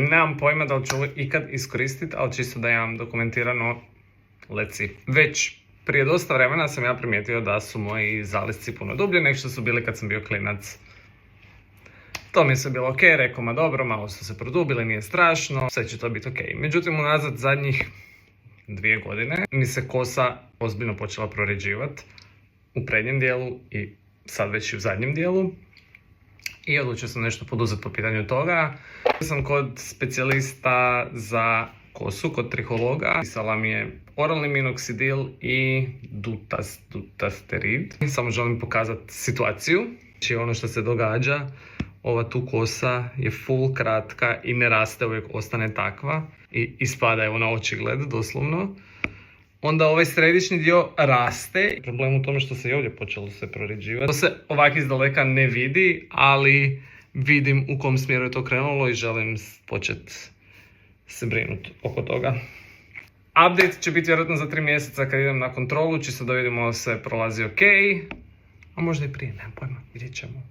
Nemam pojma da li ću ovo ikad iskoristiti, ali čisto da imam dokumentirano, leci. Već prije dosta vremena sam ja primijetio da su moji zalisci puno dublji nego što su bili kad sam bio klinac. To mi je sve bilo ok, rekao ma dobro, malo su se produbili, nije strašno, sve će to biti ok. Međutim, unazad zadnjih 2 godine mi se kosa ozbiljno počela proređivati u prednjem dijelu i sad već i u zadnjem dijelu. I odlučio sam nešto poduzeti po pitanju toga. Sam kod specijalista za kosu, kod trihologa. Pisala mi je oralni minoksidil i dutasterid. Samo želim pokazati situaciju. Znači ono što se događa, ova tu kosa je full kratka i ne raste, uvijek ostane takva. I ispada je ona očigled, doslovno. Onda ovaj središnji dio raste. Problem u tome što se i ovdje počelo se proređivati. To se ovak iz daleka ne vidi, ali vidim u kom smjeru je to krenulo i želim početi se brinuti oko toga. Update će biti vjerojatno za 3 mjeseca kad idem na kontrolu, čisto da vidimo sve prolazi ok. A možda i prije, nemam pojma, vidjet ćemo.